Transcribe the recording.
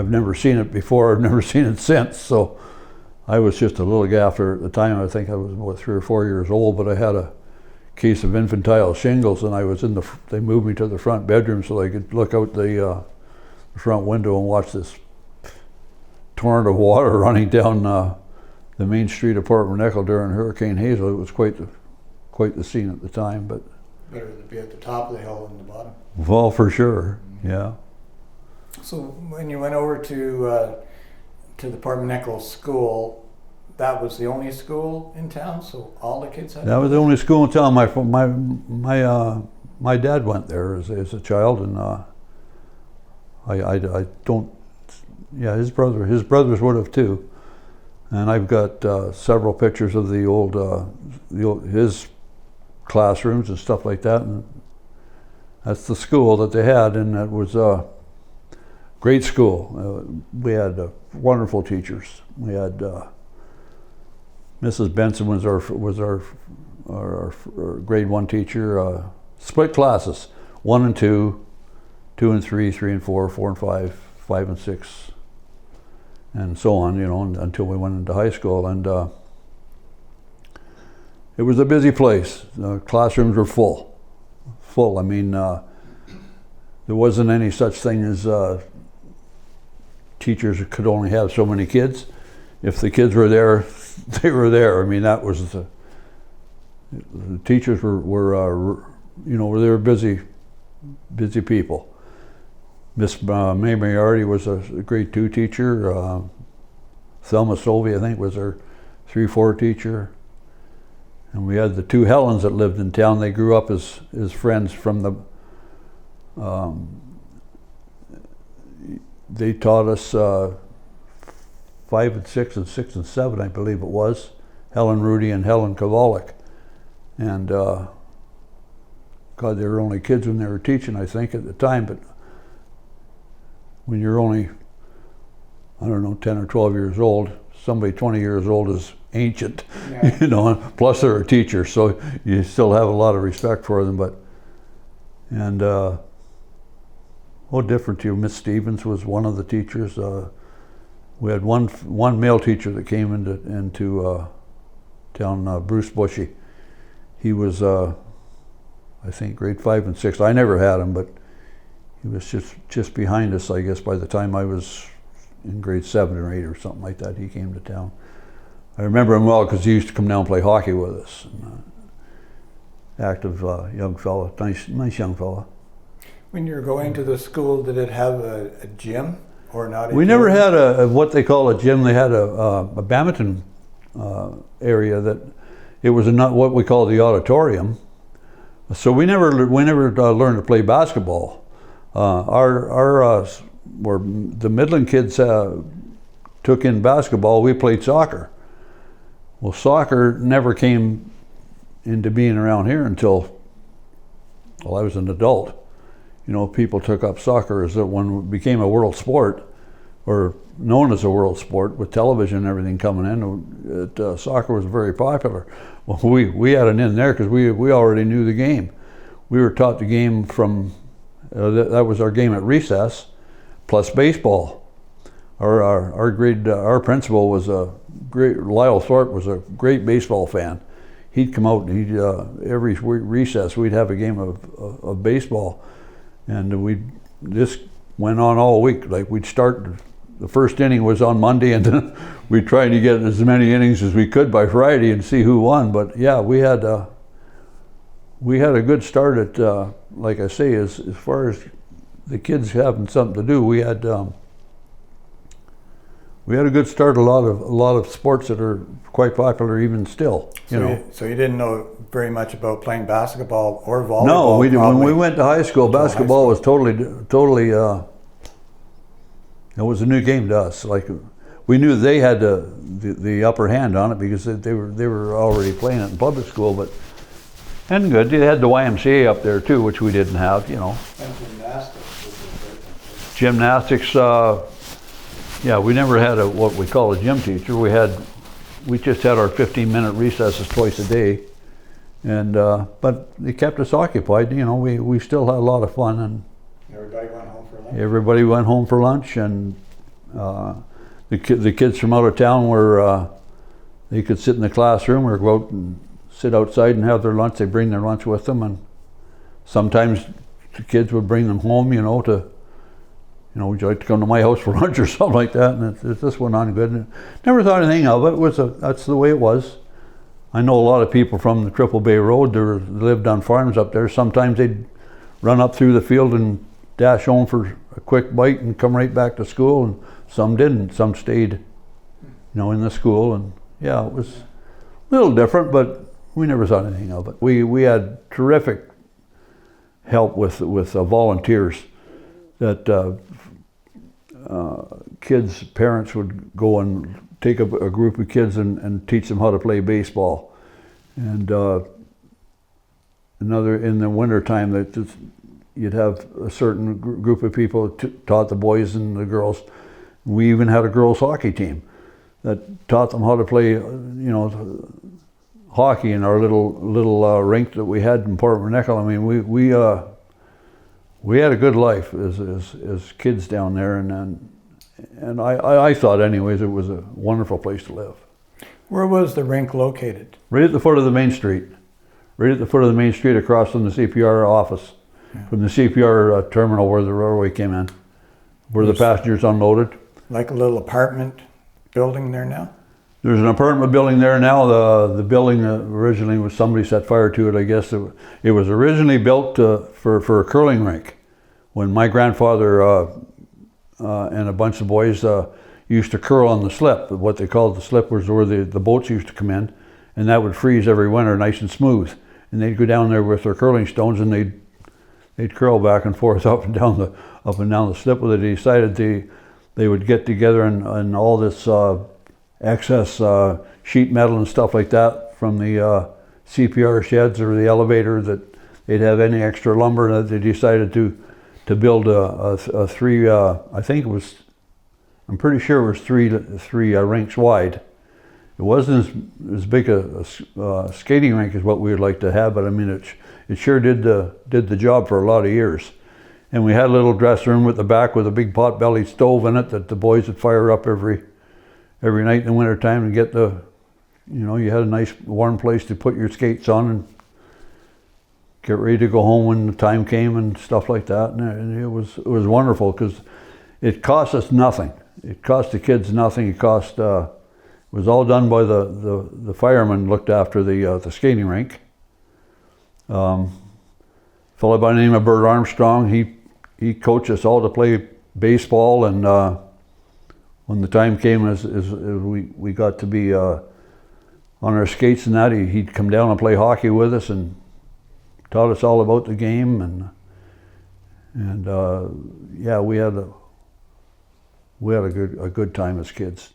I've never seen it before. I've never seen it since. So I was just a little gaffer at the time. I think I was about 3 or 4 years old, but I had a case of infantile shingles, and I was they moved me to the front bedroom so I could look out the front window and watch this torrent of water running down the main street of Port McNicoll during Hurricane Hazel. It was quite the scene at the time. But better to be at the top of the hill than the bottom. Well, for sure, yeah. So when you went over to the Port McNicoll school, that was the only school in town. So all the kids had. That was the only school in town. My dad went there as a child, and I don't. Yeah, his brothers would have too. And I've got several pictures of his classrooms and stuff like that, and that's the school that they had, and it was a great school. We had wonderful teachers. We had Mrs. Benson was our grade 1 teacher. Split classes, 1 and 2, 2 and 3, 3 and 4, 4 and 5, 5 and 6, and so on. Until we went into high school, and it was a busy place. The classrooms were full. I mean, there wasn't any such thing as teachers could only have so many kids. If the kids were there, they were there. I mean, that was the teachers were they were busy people. Miss May Moriarty was a grade 2 teacher. Thelma Sovey, I think, was our 3-4 teacher. And we had the 2 Helens that lived in town. They grew up as friends from the. They taught us 5 and 6 and 6 and 7, I believe it was. Helen Rudy and Helen Kovalik. And God, they were only kids when they were teaching, I think, at the time. But when you're only, 10 or 12 years old, somebody 20 years old is ancient, yeah. Plus they're a teacher, so you still have a lot of respect for them. Different to you. Miss Stevens was one of the teachers. We had one male teacher that came into town, Bruce Bushy. He was, I think, grade 5 and 6. I never had him, but he was just behind us, I guess, by the time I was in grade 7 or 8 or something like that. He came to town. I remember him well because he used to come down and play hockey with us. Active young fella, nice young fella. When you were going to the school, did it have a gym or not? We never had a what they call a gym. They had a badminton area that it was not what we call the auditorium. So we never learned to play basketball. Where the Midland kids took in basketball, we played soccer. Well, soccer never came into being around here until, I was an adult. People took up soccer as when it became a world sport, or known as a world sport, with television and everything coming in. Soccer was very popular. Well, we had an in there because we already knew the game. We were taught the game from, that was our game at recess, plus baseball. Our principal was Lyle Thorpe was a great baseball fan. He'd come out and every recess we'd have a game of baseball, and this went on all week. Like we'd start, the first inning was on Monday, and then we'd try to get as many innings as we could by Friday and see who won. But yeah, we had a good start at, like I say, as far as the kids having something to do. We had a good start. A lot of sports that are quite popular even still. So you didn't know very much about playing basketball or volleyball? No, we didn't. When we went to high school, basketball was totally. It was a new game to us. Like we knew they had the upper hand on it because they were already playing it in public school, but. And good. They had the YMCA up there too, which we didn't have. And gymnastics. Yeah, we never had what we call a gym teacher. We just had our 15-minute recesses twice a day, and but they kept us occupied. We still had a lot of fun, and everybody went home for lunch. Everybody went home for lunch, and The kids from out of town were, they could sit in the classroom or go out and sit outside and have their lunch. They bring their lunch with them, and sometimes the kids would bring them home, would you like to come to my house for lunch or something like that? And it just went on good. And never thought anything of it. That's the way it was. I know a lot of people from the Triple Bay Road that lived on farms up there. Sometimes they'd run up through the field and dash home for a quick bite and come right back to school, and some didn't. Some stayed, in the school. And yeah, it was a little different, but we never thought anything of it. We had terrific help with volunteers that kids' parents would go and take a group of kids and teach them how to play baseball. And another, in the winter time, you'd have a certain group of people taught the boys and the girls. We even had a girls' hockey team that taught them how to play, hockey in our little rink that we had in Port McNicoll. I mean, we had a good life as kids down there, and I thought, anyways, it was a wonderful place to live. Where was the rink located? Right at the foot of the main street. Right at the foot of the main street, across from the CPR office, from the CPR terminal where the railway came in, where the passengers unloaded. Like a little apartment building there now? There's an apartment building there now. The building originally was, somebody set fire to it, I guess. It was originally built for a curling rink. When my grandfather and a bunch of boys used to curl on the slip. What they called the slip was where the boats used to come in, and that would freeze every winter nice and smooth. And they'd go down there with their curling stones, and they'd curl back and forth up and down the slip. Well, they decided they would get together and all this excess sheet metal and stuff like that from the CPR sheds or the elevator, that they'd have any extra lumber, that they decided to build a three, I think it was, I'm pretty sure it was three rinks wide. It wasn't as big a skating rink as what we would like to have, but I mean, it sure did the job for a lot of years. And we had a little dressing room at the back with a big pot-bellied stove in it that the boys would fire up every night in the winter time and get you had a nice warm place to put your skates on and get ready to go home when the time came and stuff like that. And it was wonderful because it cost us nothing. It cost the kids nothing. It was all done by the firemen looked after the skating rink. A fellow by the name of Bert Armstrong, he coached us all to play baseball, and when the time came as we got to be on our skates and that, he'd come down and play hockey with us and taught us all about the game, and yeah, we had a good time as kids.